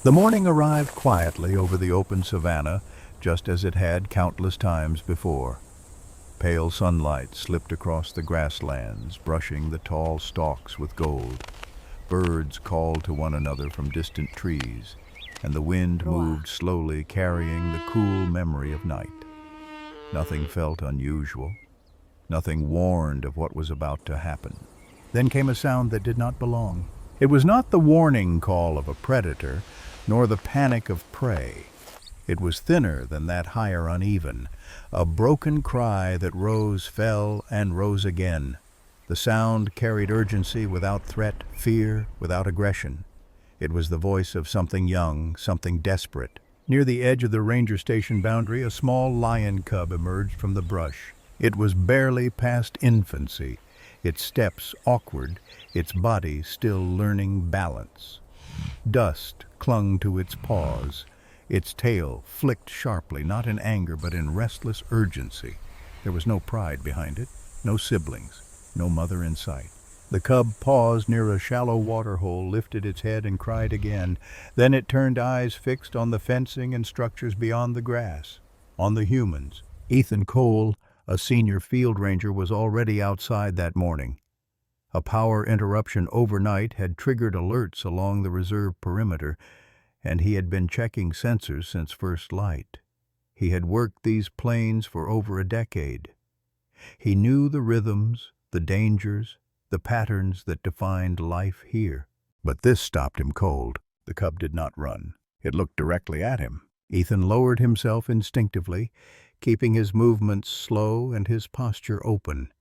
The morning arrived quietly over the open savanna, just as it had countless times before. Pale sunlight slipped across the grasslands, brushing the tall stalks with gold. Birds called to one another from distant trees, and the wind moved slowly, carrying the cool memory of night. Nothing felt unusual. Nothing warned of what was about to happen. Then came a sound that did not belong. It was not the warning call of a predator, nor the panic of prey. It was thinner than that, higher, uneven, a broken cry that rose, fell, and rose again. The sound carried urgency without threat, fear without aggression. It was the voice of something young, something desperate. Near the edge of the ranger station boundary, a small lion cub emerged from the brush. It was barely past infancy, its steps awkward, its body still learning balance. Dust clung to its paws. Its tail flicked sharply, not in anger but in restless urgency. There was no pride behind it, no siblings, no mother in sight. The cub paused near a shallow waterhole, lifted its head and cried again. Then it turned, eyes fixed on the fencing and structures beyond the grass, on the humans. Ethan Cole, a senior field ranger, was already outside that morning. A power interruption overnight had triggered alerts along the reserve perimeter, and he had been checking sensors since first light. He had worked these plains for over a decade. He knew the rhythms, the dangers, the patterns that defined life here. But this stopped him cold. The cub did not run. It looked directly at him. Ethan lowered himself instinctively, keeping his movements slow and his posture open.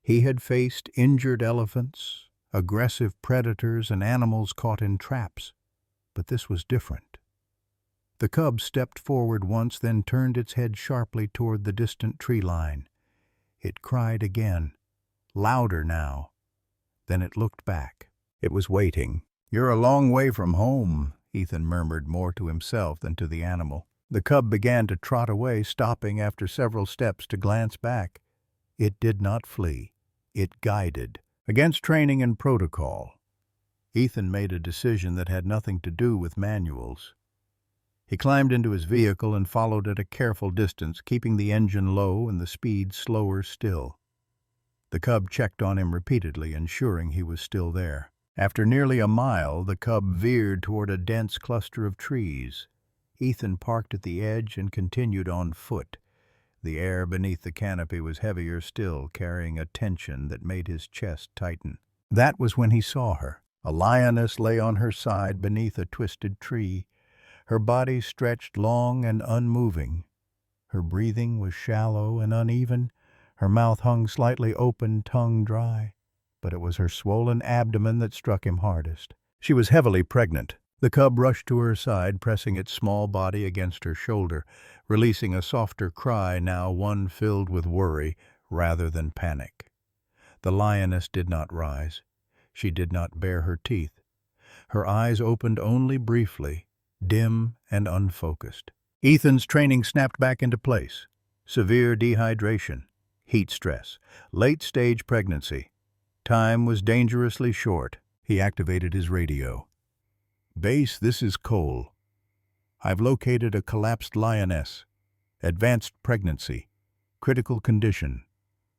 He had faced injured elephants, aggressive predators, and animals caught in traps. But this was different. The cub stepped forward once, then turned its head sharply toward the distant tree line. It cried again, louder now. Then it looked back. It was waiting. "You're a long way from home," Ethan murmured, more to himself than to the animal. The cub began to trot away, stopping after several steps to glance back. It did not flee. It guided. Against training and protocol, Ethan made a decision that had nothing to do with manuals. He climbed into his vehicle and followed at a careful distance, keeping the engine low and the speed slower still. The cub checked on him repeatedly, ensuring he was still there. After nearly a mile, the cub veered toward a dense cluster of trees. Ethan parked at the edge and continued on foot. The air beneath the canopy was heavier still, carrying a tension that made his chest tighten. That was when he saw her. A lioness lay on her side beneath a twisted tree. Her body stretched long and unmoving. Her breathing was shallow and uneven. Her mouth hung slightly open, tongue dry. But it was her swollen abdomen that struck him hardest. She was heavily pregnant. The cub rushed to her side, pressing its small body against her shoulder, releasing a softer cry, now one filled with worry rather than panic. The lioness did not rise. She did not bare her teeth. Her eyes opened only briefly, dim and unfocused. Ethan's training snapped back into place. Severe dehydration, heat stress, late-stage pregnancy. Time was dangerously short. He activated his radio. "Base, this is Cole. I've located a collapsed lioness. Advanced pregnancy. Critical condition.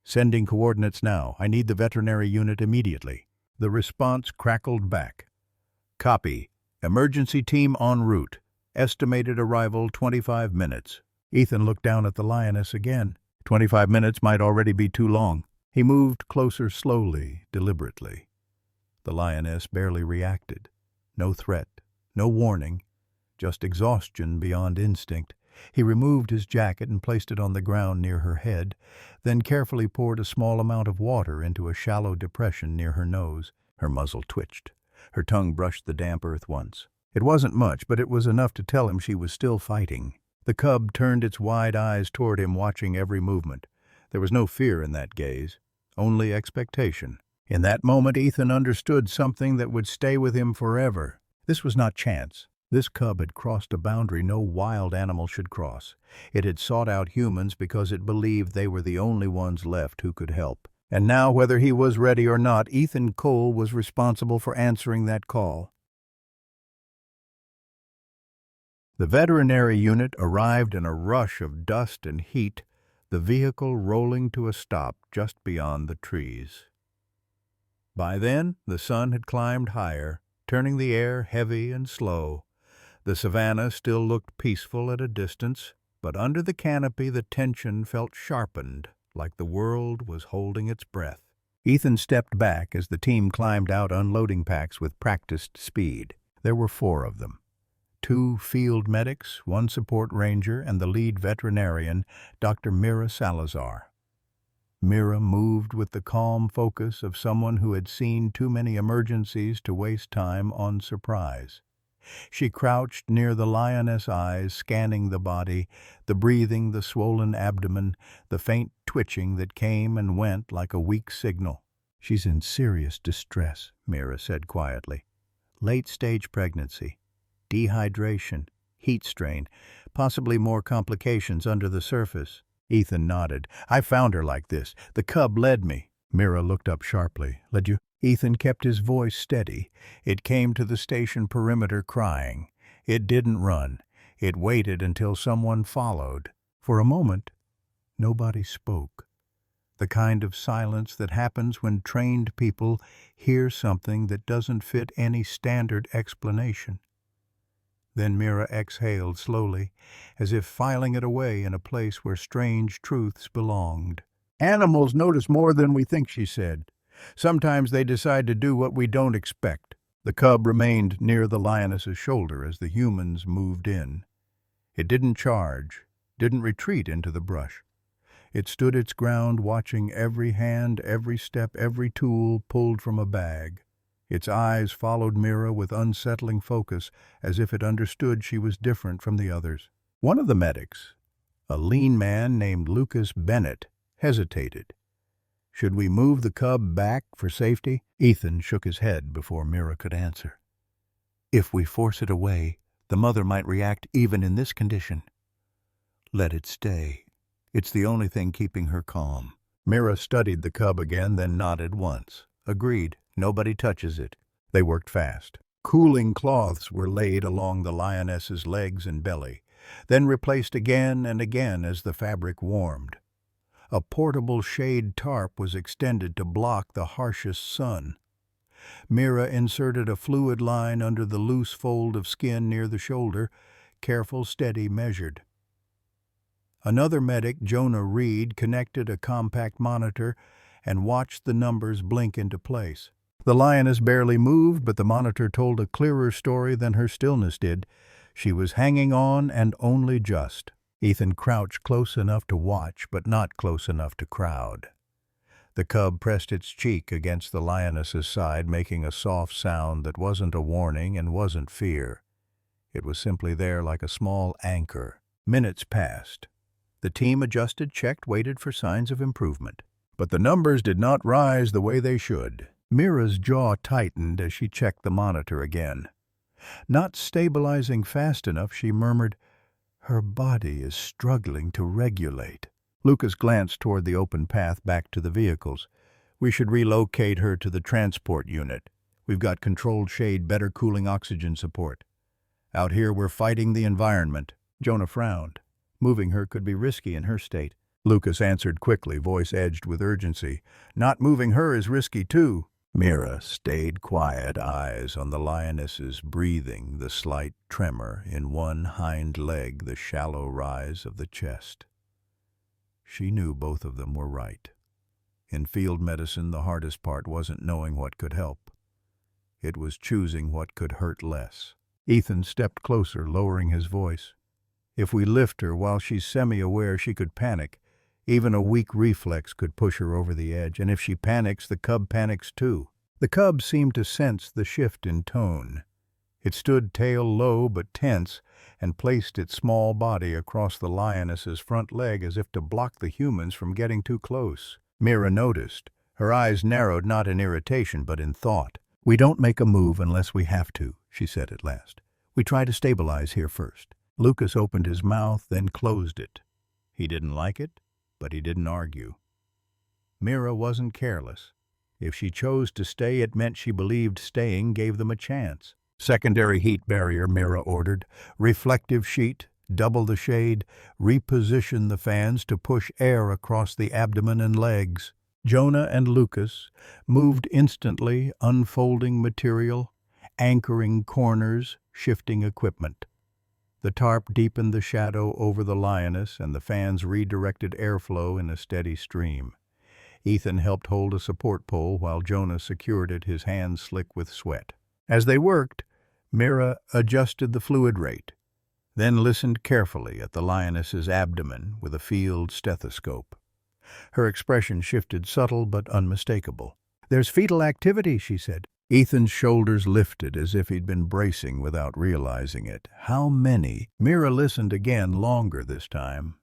Sending coordinates now. I need the veterinary unit immediately." The response crackled back. "Copy. Emergency team en route. Estimated arrival 25 minutes. Ethan looked down at the lioness again. 25 minutes might already be too long. He moved closer slowly, deliberately. The lioness barely reacted. No threat, no warning, just exhaustion beyond instinct. He removed his jacket and placed it on the ground near her head, then carefully poured a small amount of water into a shallow depression near her nose. Her muzzle twitched. Her tongue brushed the damp earth once. It wasn't much, but it was enough to tell him she was still fighting. The cub turned its wide eyes toward him, watching every movement. There was no fear in that gaze, only expectation. In that moment, Ethan understood something that would stay with him forever. This was not chance. This cub had crossed a boundary no wild animal should cross. It had sought out humans because it believed they were the only ones left who could help. And now, whether he was ready or not, Ethan Cole was responsible for answering that call. The veterinary unit arrived in a rush of dust and heat, the vehicle rolling to a stop just beyond the trees. By then, the sun had climbed higher, turning the air heavy and slow. The savanna still looked peaceful at a distance, but under the canopy the tension felt sharpened, like the world was holding its breath. Ethan stepped back as the team climbed out unloading packs with practiced speed. There were 4 of them. 2 field medics, 1 support ranger, and the lead veterinarian, Dr. Mira Salazar. Mira moved with the calm focus of someone who had seen too many emergencies to waste time on surprise. She crouched near the lioness' eyes, scanning the body, the breathing, the swollen abdomen, the faint twitching that came and went like a weak signal. "She's in serious distress," Mira said quietly. "Late-stage pregnancy, dehydration, heat strain, possibly more complications under the surface." Ethan nodded. "I found her like this. The cub led me." Mira looked up sharply. "Led you?" Ethan kept his voice steady. It came to the station perimeter crying. It didn't run. It waited until someone followed. For a moment, nobody spoke. The kind of silence that happens when trained people hear something that doesn't fit any standard explanation. Then Mira exhaled slowly, as if filing it away in a place where strange truths belonged. "Animals notice more than we think," she said. "Sometimes they decide to do what we don't expect." The cub remained near the lioness's shoulder as the humans moved in. It didn't charge, didn't retreat into the brush. It stood its ground, watching every hand, every step, every tool pulled from a bag. Its eyes followed Mira with unsettling focus, as if it understood she was different from the others. One of the medics, a lean man named Lucas Bennett, hesitated. "Should we move the cub back for safety?" Ethan shook his head before Mira could answer. "If we force it away, the mother might react even in this condition. Let it stay. It's the only thing keeping her calm." Mira studied the cub again, then nodded once. "Agreed. Nobody touches it." They worked fast. Cooling cloths were laid along the lioness's legs and belly, then replaced again and again as the fabric warmed. A portable shade tarp was extended to block the harshest sun. Mira inserted a fluid line under the loose fold of skin near the shoulder, careful, steady, measured. Another medic, Jonah Reed, connected a compact monitor and watched the numbers blink into place. The lioness barely moved, but the monitor told a clearer story than her stillness did. She was hanging on, and only just. Ethan crouched close enough to watch, but not close enough to crowd. The cub pressed its cheek against the lioness's side, making a soft sound that wasn't a warning and wasn't fear. It was simply there like a small anchor. Minutes passed. The team adjusted, checked, waited for signs of improvement. But the numbers did not rise the way they should. Mira's jaw tightened as she checked the monitor again. Not stabilizing fast enough, she murmured, "Her body is struggling to regulate." Lucas glanced toward the open path back to the vehicles. "We should relocate her to the transport unit. We've got controlled shade, better cooling oxygen support. Out here we're fighting the environment." Jonah frowned. Moving her could be risky in her state. Lucas answered quickly, voice edged with urgency. "Not moving her is risky too." Mira stayed quiet, eyes on the lioness's breathing, the slight tremor in one hind leg, the shallow rise of the chest. She knew both of them were right. In field medicine, the hardest part wasn't knowing what could help. It was choosing what could hurt less. Ethan stepped closer, lowering his voice. "If we lift her while she's semi-aware, she could panic. Even a weak reflex could push her over the edge, and if she panics, the cub panics too." The cub seemed to sense the shift in tone. It stood tail low but tense and placed its small body across the lioness's front leg as if to block the humans from getting too close. Mira noticed. Her eyes narrowed not in irritation but in thought. "We don't make a move unless we have to," she said at last. "We try to stabilize here first." Lucas opened his mouth, then closed it. He didn't like it, but he didn't argue. Mira wasn't careless. If she chose to stay, it meant she believed staying gave them a chance. Secondary heat barrier, Mira ordered. Reflective sheet, double the shade, reposition the fans to push air across the abdomen and legs. Jonah and Lucas moved instantly, unfolding material, anchoring corners, shifting equipment. The tarp deepened the shadow over the lioness, and the fans redirected airflow in a steady stream. Ethan helped hold a support pole while Jonah secured it, his hands slick with sweat. As they worked, Mira adjusted the fluid rate, then listened carefully at the lioness's abdomen with a field stethoscope. Her expression shifted, subtle but unmistakable. "There's fetal activity," she said. Ethan's shoulders lifted as if he'd been bracing without realizing it. How many? Mira listened again, longer this time.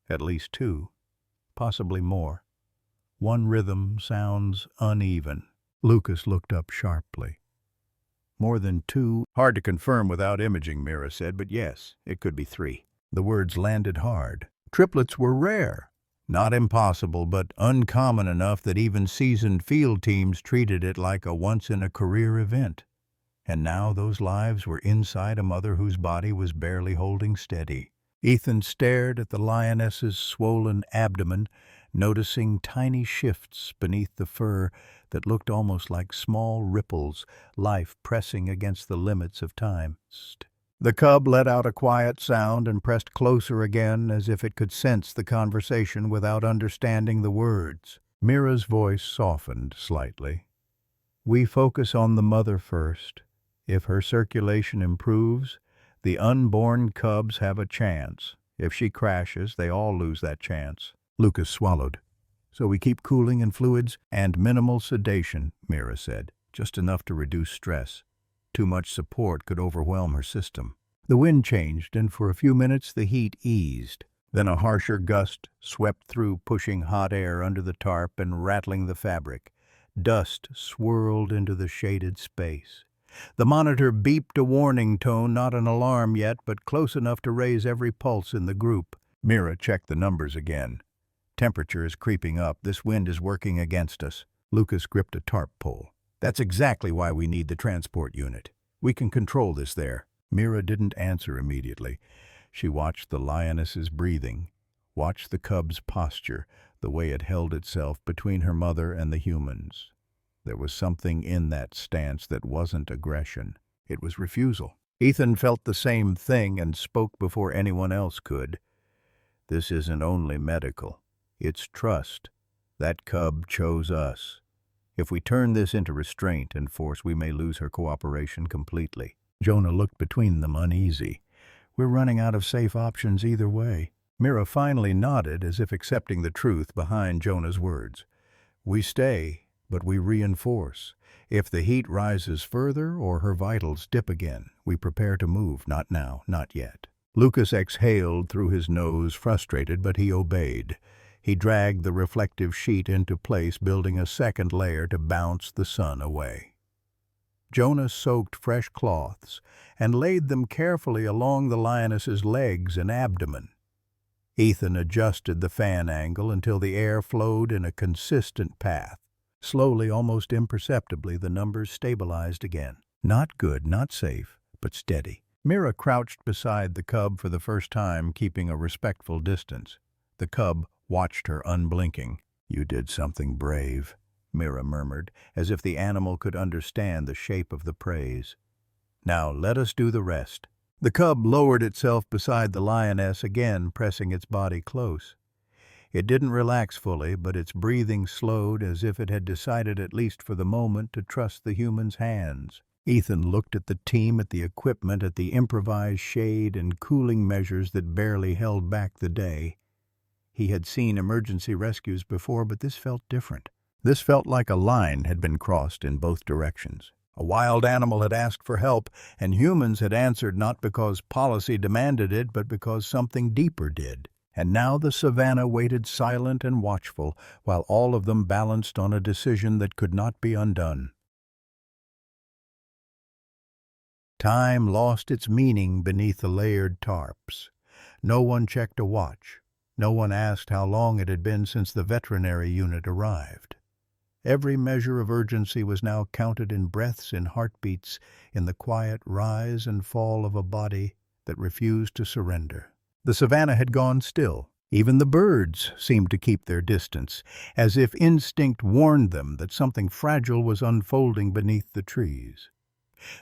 At least 2, possibly more. One rhythm sounds uneven. Lucas looked up sharply. "More than 2? Hard to confirm without imaging," Mira said, "but yes, it could be 3. The words landed hard. Triplets were rare. Not impossible, but uncommon enough that even seasoned field teams treated it like a once-in-a-career event. And now those lives were inside a mother whose body was barely holding steady. Ethan stared at the lioness's swollen abdomen, noticing tiny shifts beneath the fur that looked almost like small ripples, life pressing against the limits of time. The cub let out a quiet sound and pressed closer again, as if it could sense the conversation without understanding the words. Mira's voice softened slightly. "We focus on the mother first. If her circulation improves, the unborn cubs have a chance. If she crashes, they all lose that chance." Lucas swallowed. "So we keep cooling and fluids and minimal sedation," Mira said. "Just enough to reduce stress. Too much support could overwhelm her system." The wind changed, and for a few minutes the heat eased. Then a harsher gust swept through, pushing hot air under the tarp and rattling the fabric. Dust swirled into the shaded space. The monitor beeped a warning tone, not an alarm yet, but close enough to raise every pulse in the group. Mira checked the numbers again. "Temperature is creeping up. This wind is working against us." Lucas gripped a tarp pole. "That's exactly why we need the transport unit. We can control this there." Mira didn't answer immediately. She watched the lioness's breathing, watched the cub's posture, the way it held itself between her mother and the humans. There was something in that stance that wasn't aggression. It was refusal. Ethan felt the same thing and spoke before anyone else could. "This isn't only medical. It's trust. That cub chose us. If we turn this into restraint and force, we may lose her cooperation completely." Jonah looked between them, uneasy. "We're running out of safe options either way." Mira finally nodded, as if accepting the truth behind Jonah's words. "We stay, but we reinforce. If the heat rises further or her vitals dip again, we prepare to move. Not now, not yet." Lucas exhaled through his nose, frustrated, but he obeyed. He dragged the reflective sheet into place, building a second layer to bounce the sun away. Jonah soaked fresh cloths and laid them carefully along the lioness's legs and abdomen. Ethan adjusted the fan angle until the air flowed in a consistent path. Slowly, almost imperceptibly, the numbers stabilized again. Not good, not safe, but steady. Mira crouched beside the cub for the first time, keeping a respectful distance. The cub watched her unblinking. "You did something brave," Mira murmured, as if the animal could understand the shape of the praise. "Now let us do the rest." The cub lowered itself beside the lioness, again pressing its body close. It didn't relax fully, but its breathing slowed, as if it had decided, at least for the moment, to trust the human's hands. Ethan looked at the team, at the equipment, at the improvised shade and cooling measures that barely held back the day. He had seen emergency rescues before, but this felt different. This felt like a line had been crossed in both directions. A wild animal had asked for help, and humans had answered not because policy demanded it, but because something deeper did. And now the savanna waited silent and watchful, while all of them balanced on a decision that could not be undone. Time lost its meaning beneath the layered tarps. No one checked a watch. No one asked how long it had been since the veterinary unit arrived. Every measure of urgency was now counted in breaths, in heartbeats, in the quiet rise and fall of a body that refused to surrender. The savanna had gone still. Even the birds seemed to keep their distance, as if instinct warned them that something fragile was unfolding beneath the trees.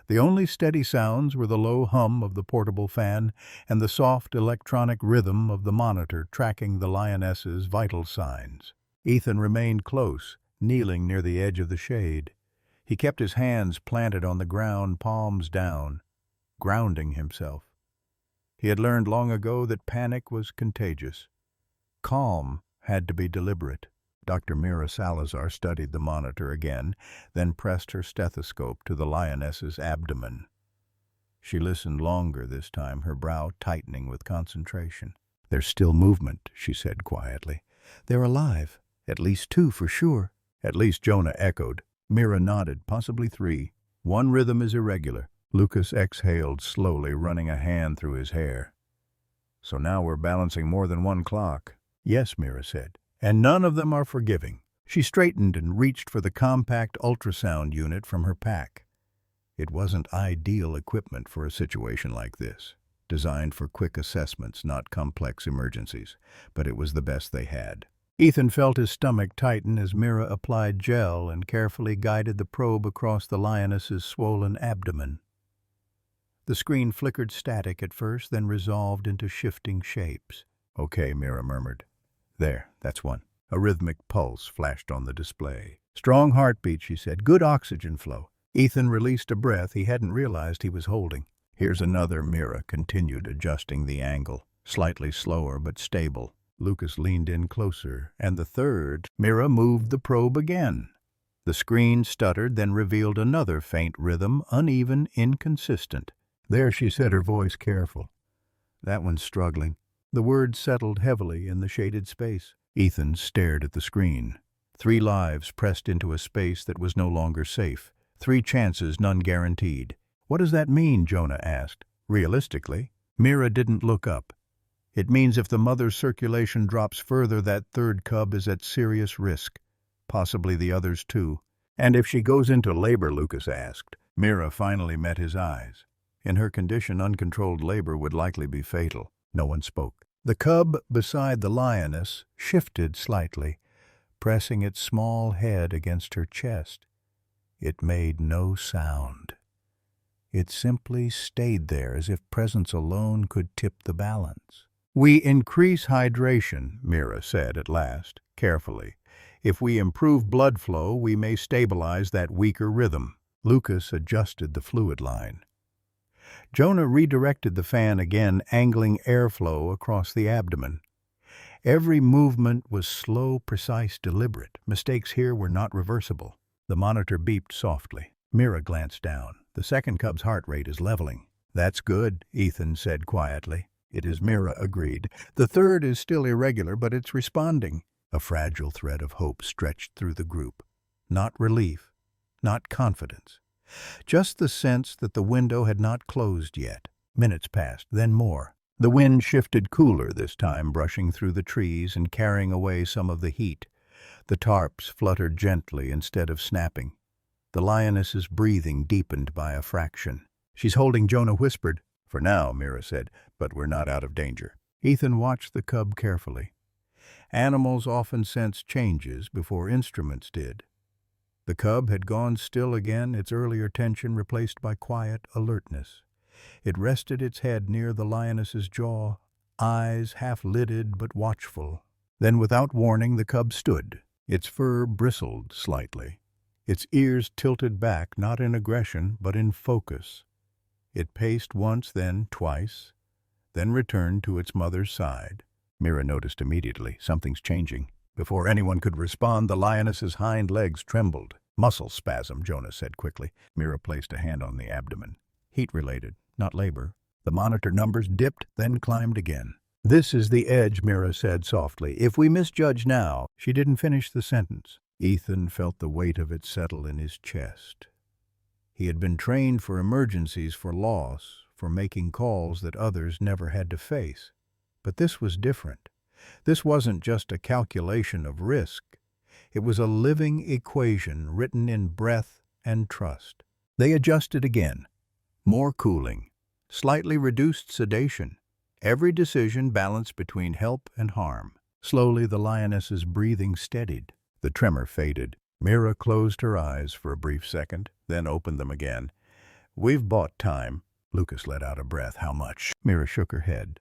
The only steady sounds were the low hum of the portable fan and the soft electronic rhythm of the monitor tracking the lioness's vital signs. Ethan remained close, kneeling near the edge of the shade. He kept his hands planted on the ground, palms down, grounding himself. He had learned long ago that panic was contagious. Calm had to be deliberate. Dr. Mira Salazar studied the monitor again, then pressed her stethoscope to the lioness's abdomen. She listened longer this time, her brow tightening with concentration. "There's still movement," she said quietly. "They're alive. At least two for sure." "At least," Jonah echoed. Mira nodded, "possibly three. One rhythm is irregular." Lucas exhaled slowly, running a hand through his hair. "So now we're balancing more than one clock." "Yes," Mira said, "and none of them are forgiving." She straightened and reached for the compact ultrasound unit from her pack. It wasn't ideal equipment for a situation like this, designed for quick assessments, not complex emergencies, but it was the best they had. Ethan felt his stomach tighten as Mira applied gel and carefully guided the probe across the lioness's swollen abdomen. The screen flickered static at first, then resolved into shifting shapes. "Okay," Mira murmured. "There, that's one." A rhythmic pulse flashed on the display. "Strong heartbeat," she said. "Good oxygen flow." Ethan released a breath he hadn't realized he was holding. "Here's another," Mira continued, adjusting the angle. "Slightly slower, but stable." Lucas leaned in closer. "And the third." Mira moved the probe again. The screen stuttered, then revealed another faint rhythm, uneven, inconsistent. "There," she said, her voice careful. "That one's struggling." The words settled heavily in the shaded space. Ethan stared at the screen. 3 lives pressed into a space that was no longer safe. 3 chances, none guaranteed. "What does that mean?" Jonah asked. "Realistically." Mira didn't look up. "It means if the mother's circulation drops further, that third cub is at serious risk. Possibly the others too." "And if she goes into labor?" Lucas asked. Mira finally met his eyes. In her condition, uncontrolled labor would likely be fatal. No one spoke. The cub beside the lioness shifted slightly, pressing its small head against her chest. It made no sound. It simply stayed there, as if presence alone could tip the balance. "We increase hydration," Mira said at last, carefully. "If we improve blood flow, we may stabilize that weaker rhythm." Lucas adjusted the fluid line. Jonah redirected the fan again, angling airflow across the abdomen. Every movement was slow, precise, deliberate. Mistakes here were not reversible. The monitor beeped softly. Mira glanced down. "The second cub's heart rate is leveling." "That's good," Ethan said quietly. "It is," Mira agreed. "The third is still irregular, but it's responding." A fragile thread of hope stretched through the group. Not relief, not confidence. Just the sense that the window had not closed yet. Minutes passed, then more. The wind shifted cooler this time, brushing through the trees and carrying away some of the heat. The tarps fluttered gently instead of snapping. The lioness's breathing deepened by a fraction. "She's holding," Jonah whispered. "For now," Mira said, "but we're not out of danger." Ethan watched the cub carefully. Animals often sense changes before instruments did. The cub had gone still again, its earlier tension replaced by quiet alertness. It rested its head near the lioness's jaw, eyes half-lidded but watchful. Then, without warning, the cub stood. Its fur bristled slightly. Its ears tilted back, not in aggression, but in focus. It paced once, then twice, then returned to its mother's side. Mira noticed immediately, something's changing. Before anyone could respond, the lioness's hind legs trembled. "Muscle spasm," Jonah said quickly. Mira placed a hand on the abdomen. "Heat-related, not labor." The monitor numbers dipped, then climbed again. "This is the edge," Mira said softly. "If we misjudge now—" She didn't finish the sentence. Ethan felt the weight of it settle in his chest. He had been trained for emergencies, for loss, for making calls that others never had to face. But this was different. This wasn't just a calculation of risk. It was a living equation written in breath and trust. They adjusted again. More cooling, slightly reduced sedation. Every decision balanced between help and harm. Slowly the lioness's breathing steadied. The tremor faded. Mira closed her eyes for a brief second, then opened them again. "We've bought time." Lucas let out a breath. "How much?" Mira shook her head.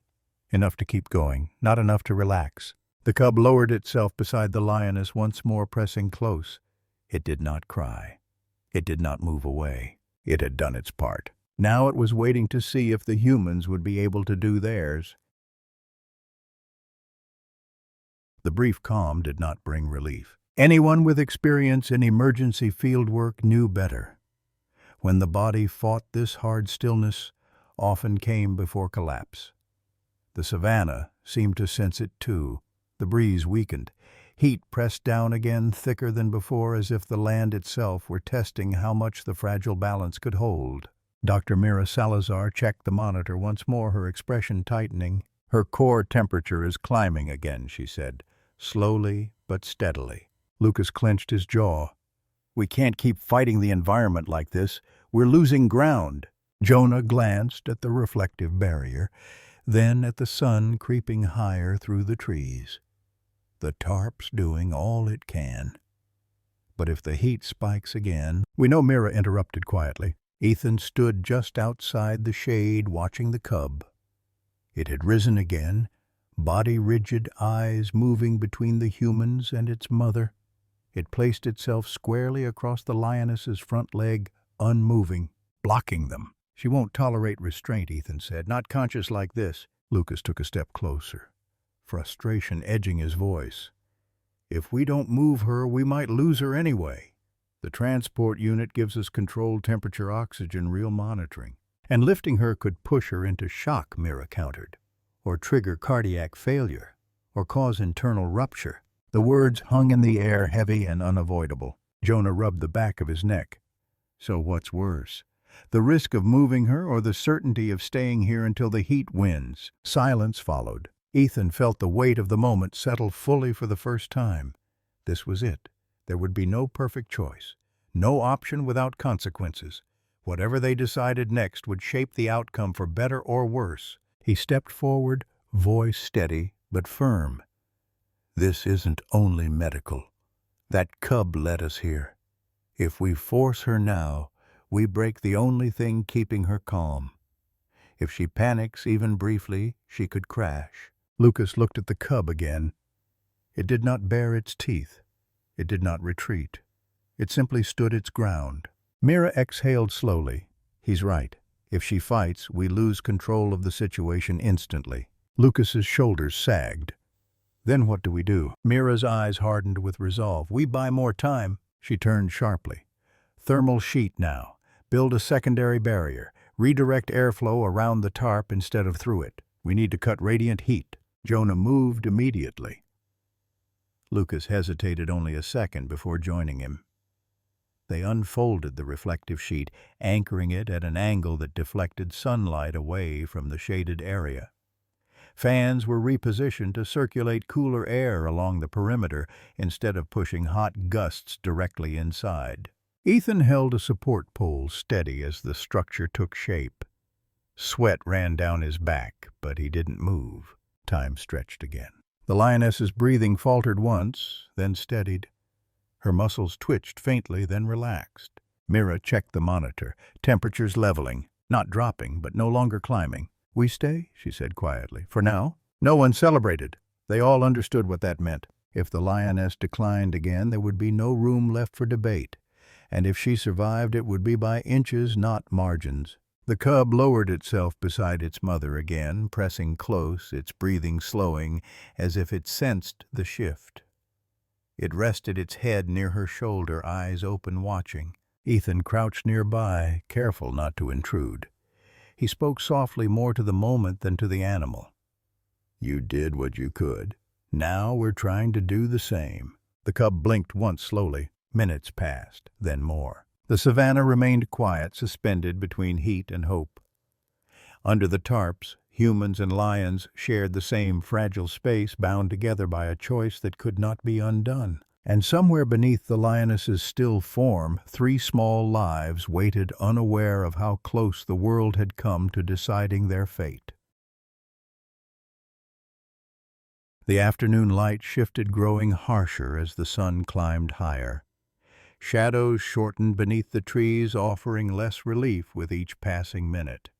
"Enough to keep going, not enough to relax." The cub lowered itself beside the lioness, once more pressing close. It did not cry. It did not move away. It had done its part. Now it was waiting to see if the humans would be able to do theirs. The brief calm did not bring relief. Anyone with experience in emergency field work knew better. When the body fought, this hard stillness often came before collapse. The savanna seemed to sense it too. The breeze weakened. Heat pressed down again, thicker than before, as if the land itself were testing how much the fragile balance could hold. Dr. Mira Salazar checked the monitor once more, her expression tightening. "Her core temperature is climbing again," she said, slowly but steadily. Lucas clenched his jaw. "We can't keep fighting the environment like this. We're losing ground." Jonah glanced at the reflective barrier, then at the sun creeping higher through the trees. "The tarp's doing all it can. But if the heat spikes again—" "We know," Mira interrupted quietly. Ethan stood just outside the shade, watching the cub. It had risen again, body rigid, eyes moving between the humans and its mother. It placed itself squarely across the lioness's front leg, unmoving, blocking them. "She won't tolerate restraint," Ethan said. "Not conscious like this." Lucas took a step closer, frustration edging his voice. "If we don't move her, we might lose her anyway. The transport unit gives us controlled temperature, oxygen, real monitoring. And lifting her could push her into shock," Mira countered, "or trigger cardiac failure, or cause internal rupture." The words hung in the air, heavy and unavoidable. Jonah rubbed the back of his neck. "So what's worse? The risk of moving her, or the certainty of staying here until the heat wins?" Silence followed. Ethan felt the weight of the moment settle fully for the first time. This was it. There would be no perfect choice, no option without consequences. Whatever they decided next would shape the outcome for better or worse. He stepped forward, voice steady but firm. "This isn't only medical. That cub led us here. If we force her now, we break the only thing keeping her calm. If she panics even briefly, she could crash." Lucas looked at the cub again. It did not bare its teeth. It did not retreat. It simply stood its ground. Mira exhaled slowly. "He's right. If she fights, we lose control of the situation instantly." Lucas's shoulders sagged. "Then what do we do?" Mira's eyes hardened with resolve. "We buy more time." She turned sharply. "Thermal sheet now. Build a secondary barrier. Redirect airflow around the tarp instead of through it. We need to cut radiant heat." Jonah moved immediately. Lucas hesitated only a second before joining him. They unfolded the reflective sheet, anchoring it at an angle that deflected sunlight away from the shaded area. Fans were repositioned to circulate cooler air along the perimeter instead of pushing hot gusts directly inside. Ethan held a support pole steady as the structure took shape. Sweat ran down his back, but he didn't move. Time stretched again. The lioness's breathing faltered once, then steadied. Her muscles twitched faintly, then relaxed. Mira checked the monitor, temperatures leveling, not dropping, but no longer climbing. "We stay," she said quietly. "For now." No one celebrated. They all understood what that meant. If the lioness declined again, there would be no room left for debate. And if she survived, it would be by inches, not margins. The cub lowered itself beside its mother again, pressing close, its breathing slowing, as if it sensed the shift. It rested its head near her shoulder, eyes open, watching. Ethan crouched nearby, careful not to intrude. He spoke softly, more to the moment than to the animal. "You did what you could. Now we're trying to do the same." The cub blinked once slowly. Minutes passed, then more. The savanna remained quiet, suspended between heat and hope. Under the tarps, humans and lions shared the same fragile space, bound together by a choice that could not be undone. And somewhere beneath the lioness's still form, three small lives waited unaware of how close the world had come to deciding their fate. The afternoon light shifted, growing harsher as the sun climbed higher. Shadows shortened beneath the trees, offering less relief with each passing minute.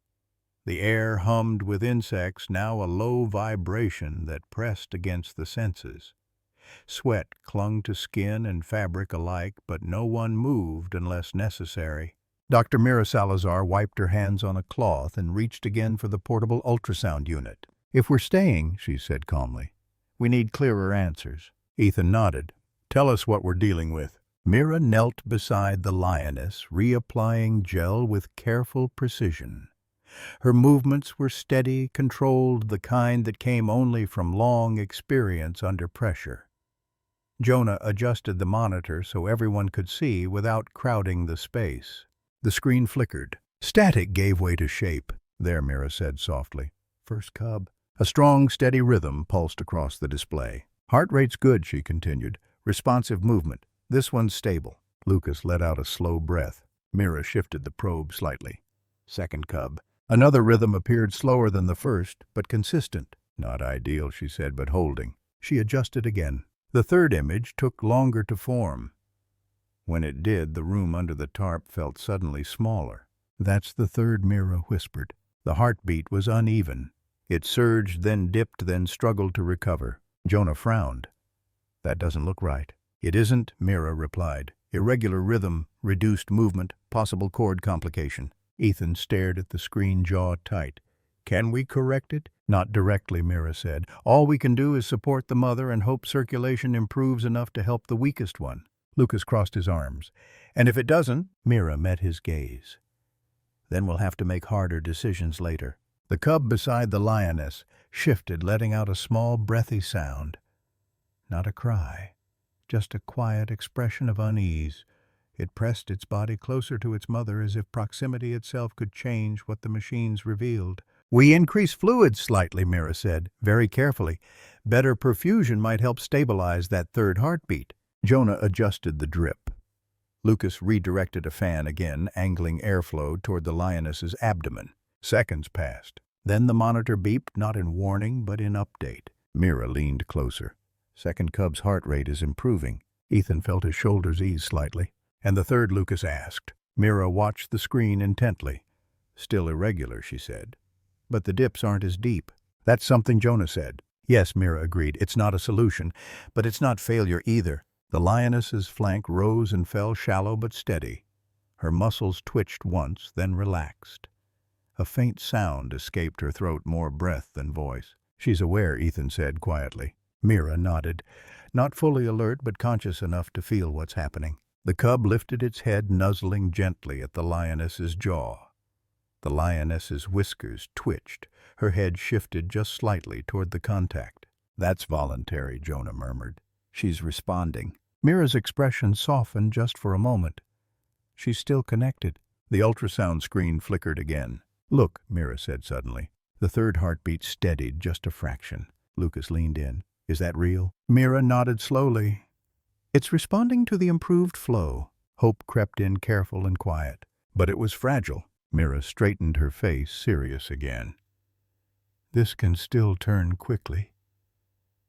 The air hummed with insects, now a low vibration that pressed against the senses. Sweat clung to skin and fabric alike, but no one moved unless necessary. Dr. Mira Salazar wiped her hands on a cloth and reached again for the portable ultrasound unit. "If we're staying," she said calmly, "we need clearer answers." Ethan nodded. "Tell us what we're dealing with." Mira knelt beside the lioness, reapplying gel with careful precision. Her movements were steady, controlled, the kind that came only from long experience under pressure. Jonah adjusted the monitor so everyone could see without crowding the space. The screen flickered. Static gave way to shape. "There," Mira said softly. "First cub." A strong, steady rhythm pulsed across the display. "Heart rate's good," she continued. "Responsive movement. This one's stable." Lucas let out a slow breath. Mira shifted the probe slightly. "Second cub." Another rhythm appeared, slower than the first, but consistent. "Not ideal," she said, "but holding." She adjusted again. The third image took longer to form. When it did, the room under the tarp felt suddenly smaller. "That's the third," Mira whispered. The heartbeat was uneven. It surged, then dipped, then struggled to recover. Jonah frowned. "That doesn't look right." "It isn't," Mira replied. "Irregular rhythm, reduced movement, possible cord complication." Ethan stared at the screen, jaw tight. "Can we correct it?" "Not directly," Mira said. "All we can do is support the mother and hope circulation improves enough to help the weakest one." Lucas crossed his arms. "And if it doesn't?" Mira met his gaze. "Then we'll have to make harder decisions later." The cub beside the lioness shifted, letting out a small, breathy sound. Not a cry, just a quiet expression of unease. It pressed its body closer to its mother as if proximity itself could change what the machines revealed. "We increase fluids slightly," Mira said, very carefully. "Better perfusion might help stabilize that third heartbeat." Jonah adjusted the drip. Lucas redirected a fan again, angling airflow toward the lioness's abdomen. Seconds passed. Then the monitor beeped, not in warning, but in update. Mira leaned closer. "Second cub's heart rate is improving." Ethan felt his shoulders ease slightly. "And the third?" Lucas asked. Mira watched the screen intently. "Still irregular," she said. "But the dips aren't as deep." "That's something," Jonah said. "Yes," Mira agreed. "It's not a solution, but it's not failure either." The lioness's flank rose and fell, shallow but steady. Her muscles twitched once, then relaxed. A faint sound escaped her throat, more breath than voice. "She's aware," Ethan said quietly. Mira nodded, not fully alert but conscious enough to feel what's happening. The cub lifted its head, nuzzling gently at the lioness's jaw. The lioness's whiskers twitched. Her head shifted just slightly toward the contact. "That's voluntary," Jonah murmured. "She's responding." Mira's expression softened just for a moment. "She's still connected." The ultrasound screen flickered again. "Look," Mira said suddenly. The third heartbeat steadied just a fraction. Lucas leaned in. "Is that real?" Mira nodded slowly. "It's responding to the improved flow." Hope crept in, careful and quiet. "But it was fragile." Mira straightened her face, serious again. "This can still turn quickly.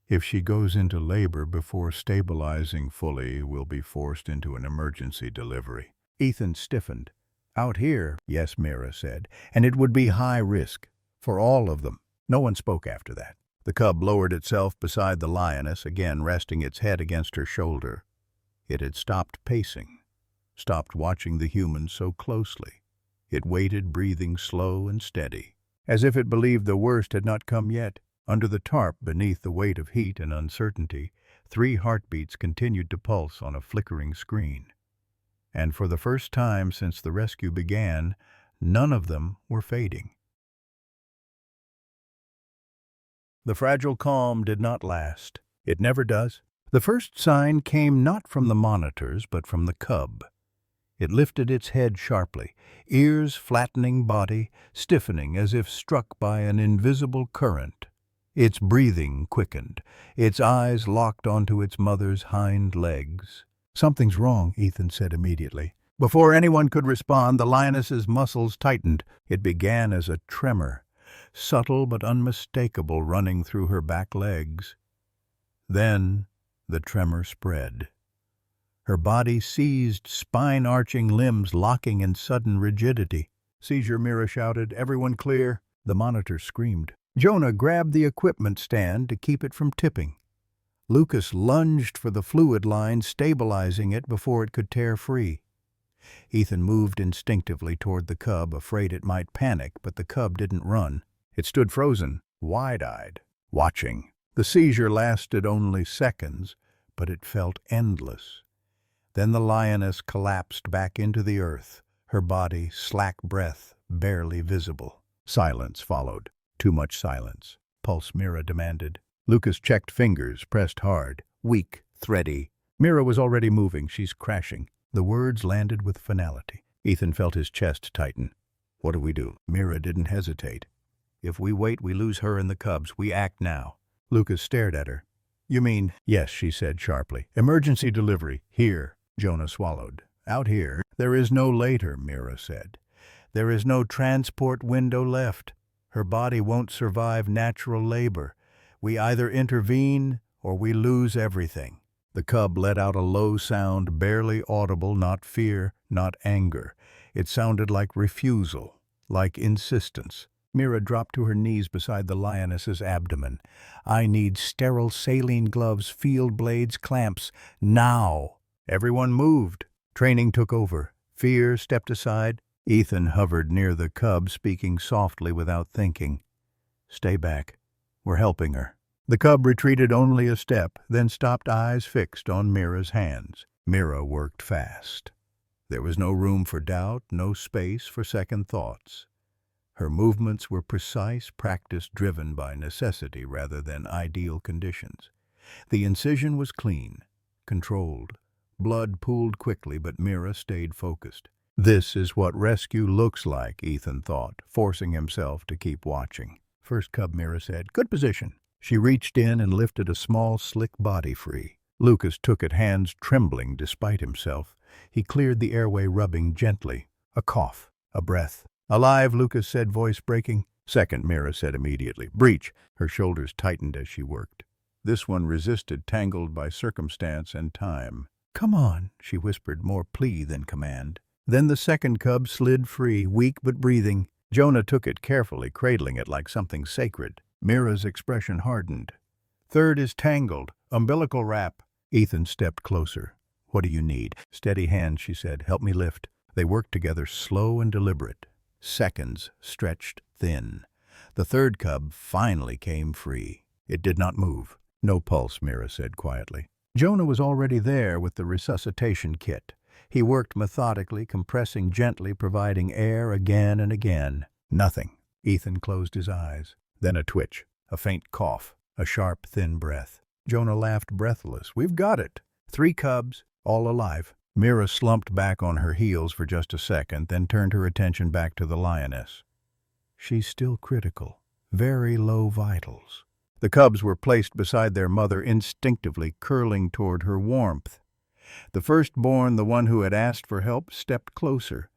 If she goes into labor before stabilizing fully, we'll be forced into an emergency delivery." Ethan stiffened. "Out here?" "Yes," Mira said, "and it would be high risk. For all of them." No one spoke after that. The cub lowered itself beside the lioness, again resting its head against her shoulder. It had stopped pacing, stopped watching the humans so closely. It waited, breathing slow and steady, as if it believed the worst had not come yet. Under the tarp, beneath the weight of heat and uncertainty, 3 heartbeats continued to pulse on a flickering screen. And for the first time since the rescue began, none of them were fading. The fragile calm did not last. It never does. The first sign came not from the monitors, but from the cub. It lifted its head sharply, ears flattening, body stiffening as if struck by an invisible current. Its breathing quickened. Its eyes locked onto its mother's hind legs. "Something's wrong," Ethan said immediately. Before anyone could respond, the lioness's muscles tightened. It began as a tremor, subtle but unmistakable, running through her back legs. Then the tremor spread. Her body seized, spine-arching limbs locking in sudden rigidity. "Seizure," Mira shouted. "Everyone clear." The monitor screamed. Jonah grabbed the equipment stand to keep it from tipping. Lucas lunged for the fluid line, stabilizing it before it could tear free. Ethan moved instinctively toward the cub, afraid it might panic, but the cub didn't run. It stood frozen, wide-eyed, watching. The seizure lasted only seconds, but it felt endless. Then the lioness collapsed back into the earth, her body, slack breath, barely visible. Silence followed. Too much silence. Pulse, Mira demanded. Lucas checked fingers, pressed hard. Weak, thready. Mira was already moving. "She's crashing." The words landed with finality. Ethan felt his chest tighten. "What do we do?" Mira didn't hesitate. "If we wait, we lose her and the cubs. We act now." Lucas stared at her. "You mean—" "Yes," she said sharply. "Emergency delivery. Here." Jonah swallowed. "Out here." "There is no later," Mira said. "There is no transport window left. Her body won't survive natural labor. We either intervene or we lose everything." The cub let out a low sound, barely audible, not fear, not anger. It sounded like refusal, like insistence. Mira dropped to her knees beside the lioness's abdomen. "I need sterile saline gloves, field blades, clamps. Now!" Everyone moved. Training took over. Fear stepped aside. Ethan hovered near the cub, speaking softly without thinking. "Stay back. We're helping her." The cub retreated only a step, then stopped, eyes fixed on Mira's hands. Mira worked fast. There was no room for doubt, no space for second thoughts. Her movements were precise, practice driven by necessity rather than ideal conditions. The incision was clean, controlled. Blood pooled quickly, but Mira stayed focused. This is what rescue looks like, Ethan thought, forcing himself to keep watching. "First cub," Mira said. "Good position." She reached in and lifted a small, slick body free. Lucas took it, hands trembling despite himself. He cleared the airway, rubbing gently. A cough, a breath. "Alive," Lucas said, voice breaking. "Second," Mira said immediately. "Breach." Her shoulders tightened as she worked. This one resisted, tangled by circumstance and time. "Come on," she whispered, more plea than command. Then the second cub slid free, weak but breathing. Jonah took it carefully, cradling it like something sacred. Mira's expression hardened. "Third is tangled. Umbilical wrap." Ethan stepped closer. "What do you need?" "Steady hands," she said. "Help me lift." They worked together, slow and deliberate. Seconds stretched thin. The third cub finally came free. It did not move. "No pulse," Mira said quietly. Jonah was already there with the resuscitation kit. He worked methodically, compressing gently, providing air again and again. Nothing. Ethan closed his eyes. Then a twitch, a faint cough, a sharp, thin breath. Jonah laughed, breathless. "We've got it. 3 cubs, all alive." Mira slumped back on her heels for just a second, then turned her attention back to the lioness. "She's still critical. Very low vitals." The cubs were placed beside their mother, instinctively curling toward her warmth. The firstborn, the one who had asked for help, stepped closer,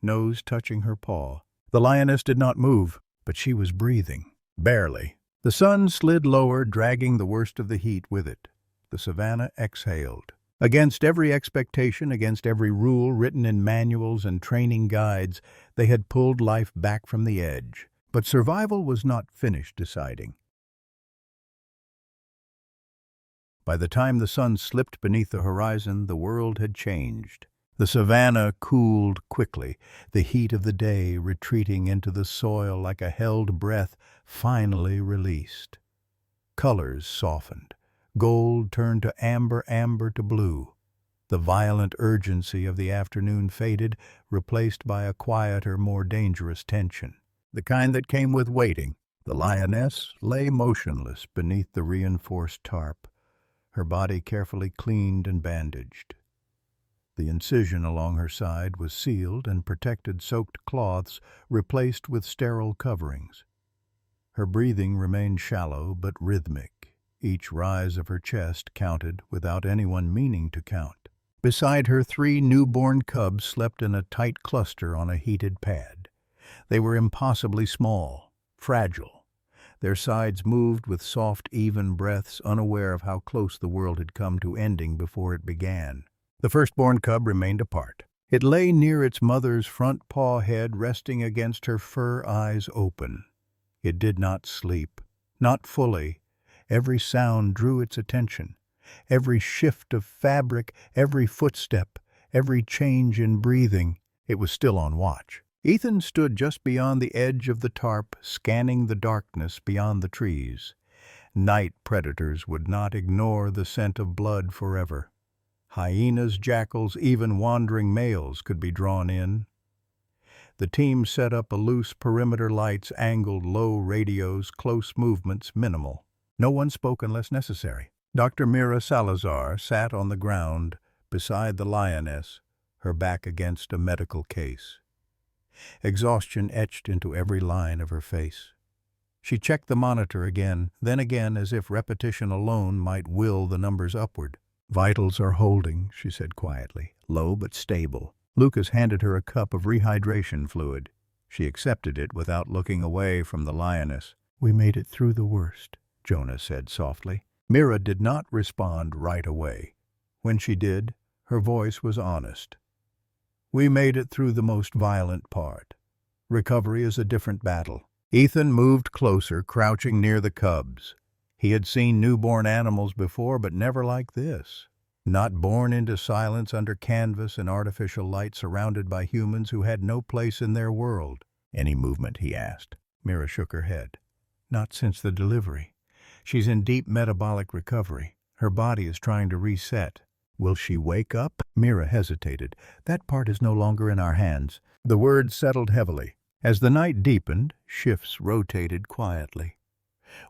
nose touching her paw. The lioness did not move, but she was breathing. Barely. The sun slid lower, dragging the worst of the heat with it. The savanna exhaled. Against every expectation, against every rule written in manuals and training guides, they had pulled life back from the edge. But survival was not finished deciding. By the time the sun slipped beneath the horizon, the world had changed. The savanna cooled quickly, the heat of the day retreating into the soil like a held breath finally released. Colors softened. Gold turned to amber, amber to blue. The violent urgency of the afternoon faded, replaced by a quieter, more dangerous tension. The kind that came with waiting. The lioness lay motionless beneath the reinforced tarp, her body carefully cleaned and bandaged. The incision along her side was sealed and protected soaked cloths replaced with sterile coverings. Her breathing remained shallow but rhythmic. Each rise of her chest counted without anyone meaning to count. Beside her, 3 newborn cubs slept in a tight cluster on a heated pad. They were impossibly small, fragile. Their sides moved with soft, even breaths, unaware of how close the world had come to ending before it began. The firstborn cub remained apart. It lay near its mother's front paw head, resting against her fur, eyes open. It did not sleep, not fully. Every sound drew its attention. Every shift of fabric, every footstep, every change in breathing. It was still on watch. Ethan stood just beyond the edge of the tarp, scanning the darkness beyond the trees. Night predators would not ignore the scent of blood forever. Hyenas, jackals, even wandering males could be drawn in. The team set up a loose perimeter, lights angled, low radios, close movements minimal. No one spoke unless necessary. Dr. Mira Salazar sat on the ground beside the lioness, her back against a medical case. Exhaustion etched into every line of her face. She checked the monitor again, then again, as if repetition alone might will the numbers upward. "Vitals are holding," she said quietly, low but stable. Lucas handed her a cup of rehydration fluid. She accepted it without looking away from the lioness. "We made it through the worst," Jonah said softly. Mira did not respond right away. When she did, her voice was honest. "We made it through the most violent part. Recovery is a different battle." Ethan moved closer, crouching near the cubs. He had seen newborn animals before, but never like this. Not born into silence under canvas and artificial light, surrounded by humans who had no place in their world. "Any movement?" he asked. Mira shook her head. "Not since the delivery. She's in deep metabolic recovery. Her body is trying to reset." "Will she wake up?" Mira hesitated. "That part is no longer in our hands." The words settled heavily. As the night deepened, shifts rotated quietly.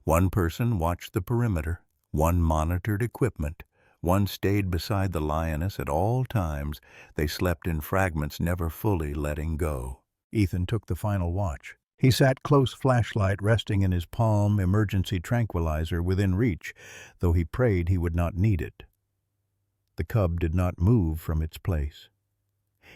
One person watched the perimeter, one monitored equipment, one stayed beside the lioness at all times. They slept in fragments, never fully letting go. Ethan took the final watch. He sat close, flashlight resting in his palm, emergency tranquilizer within reach, though he prayed he would not need it. The cub did not move from its place.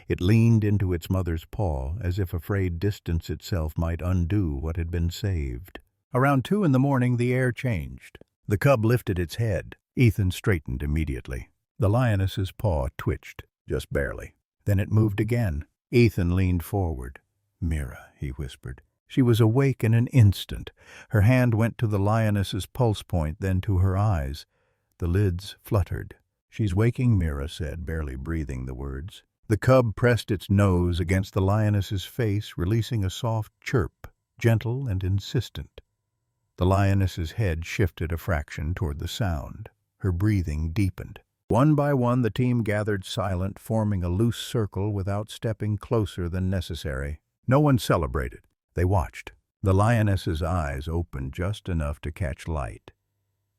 It leaned into its mother's paw, as if afraid distance itself might undo what had been saved. Around 2 in the morning, the air changed. The cub lifted its head. Ethan straightened immediately. The lioness's paw twitched, just barely. Then it moved again. Ethan leaned forward. "Mira," he whispered. She was awake in an instant. Her hand went to the lioness's pulse point, then to her eyes. The lids fluttered. "She's waking," Mira said, barely breathing the words. The cub pressed its nose against the lioness's face, releasing a soft chirp, gentle and insistent. The lioness's head shifted a fraction toward the sound. Her breathing deepened. One by one, the team gathered silent, forming a loose circle without stepping closer than necessary. No one celebrated. They watched. The lioness's eyes opened just enough to catch light.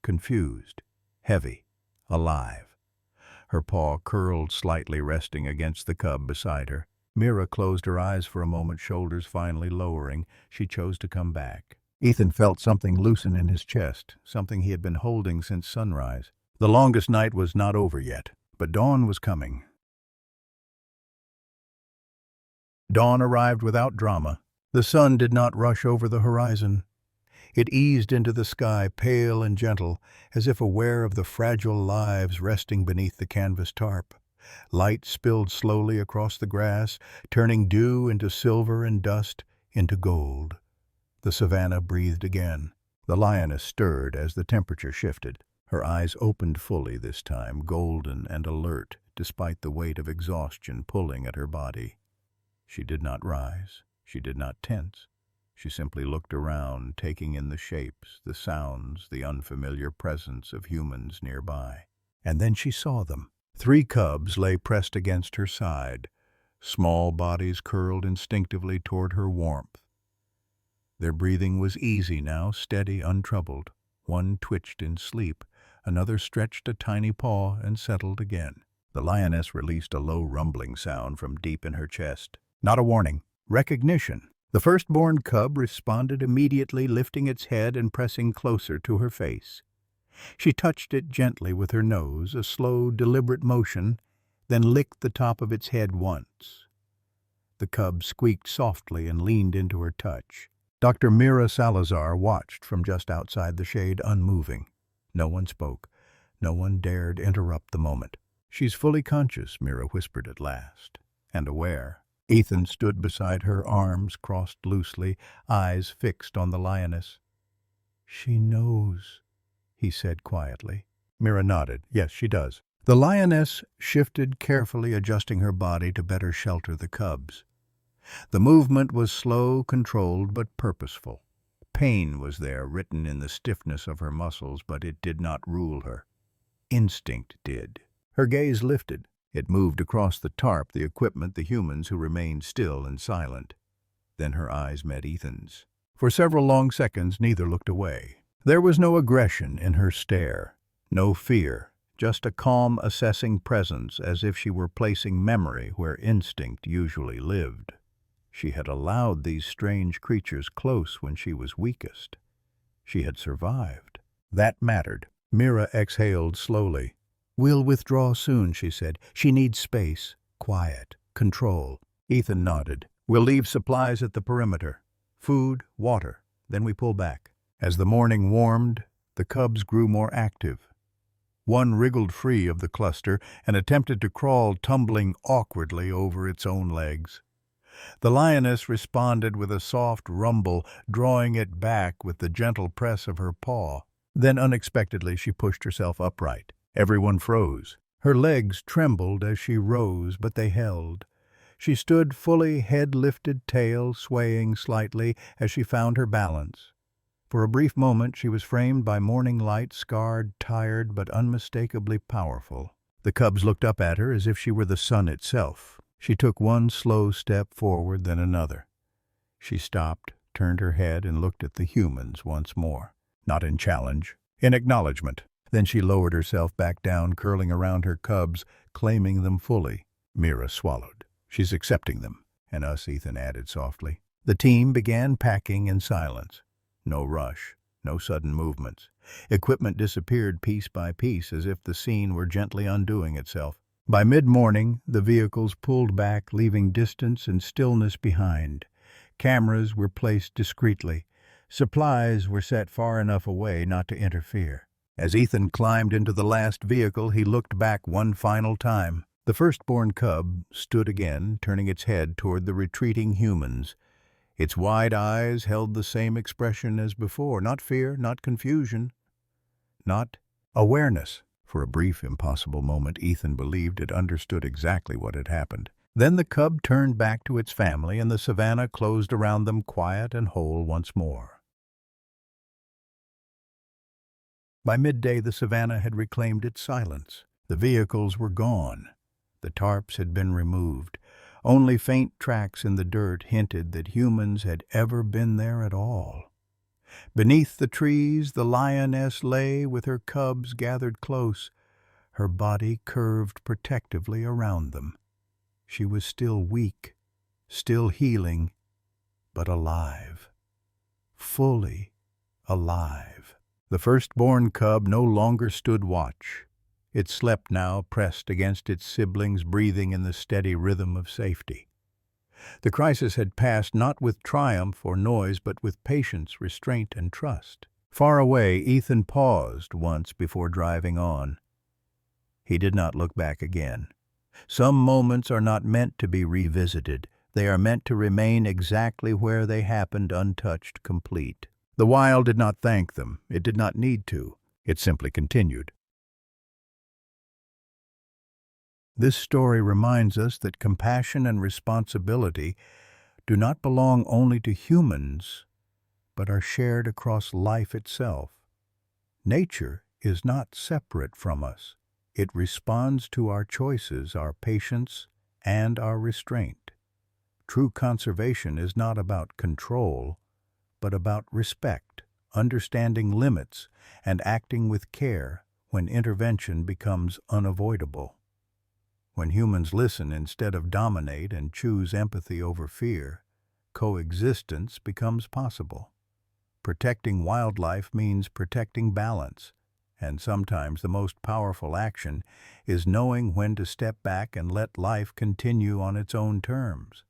Confused, heavy, alive. Her paw curled slightly, resting against the cub beside her. Mira closed her eyes for a moment, shoulders finally lowering. She chose to come back. Ethan felt something loosen in his chest, something he had been holding since sunrise. The longest night was not over yet, but dawn was coming. Dawn arrived without drama. The sun did not rush over the horizon. It eased into the sky, pale and gentle, as if aware of the fragile lives resting beneath the canvas tarp. Light spilled slowly across the grass, turning dew into silver and dust into gold. The savanna breathed again. The lioness stirred as the temperature shifted. Her eyes opened fully this time, golden and alert, despite the weight of exhaustion pulling at her body. She did not rise. She did not tense. She simply looked around, taking in the shapes, the sounds, the unfamiliar presence of humans nearby. And then she saw them. 3 cubs lay pressed against her side, small bodies curled instinctively toward her warmth. Their breathing was easy now, steady, untroubled. One twitched in sleep. Another stretched a tiny paw and settled again. The lioness released a low rumbling sound from deep in her chest. Not a warning. Recognition. The firstborn cub responded immediately, lifting its head and pressing closer to her face. She touched it gently with her nose, a slow, deliberate motion, then licked the top of its head once. The cub squeaked softly and leaned into her touch. Dr. Mira Salazar watched from just outside the shade, unmoving. No one spoke. No one dared interrupt the moment. "She's fully conscious," Mira whispered at last, "and aware." Ethan stood beside her, arms crossed loosely, eyes fixed on the lioness. "She knows," he said quietly. Mira nodded. "Yes, she does." The lioness shifted carefully, adjusting her body to better shelter the cubs. The movement was slow, controlled, but purposeful. Pain was there, written in the stiffness of her muscles, but it did not rule her. Instinct did. Her gaze lifted. It moved across the tarp, the equipment, the humans who remained still and silent. Then her eyes met Ethan's. For several long seconds, neither looked away. There was no aggression in her stare, no fear, just a calm, assessing presence, as if she were placing memory where instinct usually lived. She had allowed these strange creatures close when she was weakest. She had survived. That mattered. Mira exhaled slowly. "We'll withdraw soon," she said. "She needs space, quiet, control." Ethan nodded. "We'll leave supplies at the perimeter. Food, water. Then we pull back." As the morning warmed, the cubs grew more active. One wriggled free of the cluster and attempted to crawl, tumbling awkwardly over its own legs. The lioness responded with a soft rumble, drawing it back with the gentle press of her paw. Then unexpectedly she pushed herself upright. Everyone froze. Her legs trembled as she rose, but they held. She stood fully, head lifted, tail swaying slightly as she found her balance. For a brief moment she was framed by morning light, scarred, tired, but unmistakably powerful. The cubs looked up at her as if she were the sun itself. She took one slow step forward, then another. She stopped, turned her head, and looked at the humans once more. Not in challenge, in acknowledgement. Then she lowered herself back down, curling around her cubs, claiming them fully. Mira swallowed. "She's accepting them." "And us," Ethan added softly. The team began packing in silence. No rush, no sudden movements. Equipment disappeared piece by piece as if the scene were gently undoing itself. By mid-morning, the vehicles pulled back, leaving distance and stillness behind. Cameras were placed discreetly. Supplies were set far enough away not to interfere. As Ethan climbed into the last vehicle, he looked back one final time. The firstborn cub stood again, turning its head toward the retreating humans. Its wide eyes held the same expression as before, not fear, not confusion, not awareness. For a brief, impossible moment, Ethan believed it understood exactly what had happened. Then the cub turned back to its family, and the savanna closed around them, quiet and whole once more. By midday, the savanna had reclaimed its silence. The vehicles were gone. The tarps had been removed. Only faint tracks in the dirt hinted that humans had ever been there at all. Beneath the trees, the lioness lay with her cubs gathered close, her body curved protectively around them. She was still weak, still healing, but alive. Fully alive. The firstborn cub no longer stood watch. It slept now, pressed against its siblings, breathing in the steady rhythm of safety. The crisis had passed not with triumph or noise, but with patience, restraint, and trust. Far away, Ethan paused once before driving on. He did not look back again. Some moments are not meant to be revisited. They are meant to remain exactly where they happened, untouched, complete. The wild did not thank them. It did not need to. It simply continued. This story reminds us that compassion and responsibility do not belong only to humans, but are shared across life itself. Nature is not separate from us. It responds to our choices, our patience, and our restraint. True conservation is not about control, but about respect, understanding limits, and acting with care when intervention becomes unavoidable. When humans listen instead of dominate and choose empathy over fear, coexistence becomes possible. Protecting wildlife means protecting balance, and sometimes the most powerful action is knowing when to step back and let life continue on its own terms.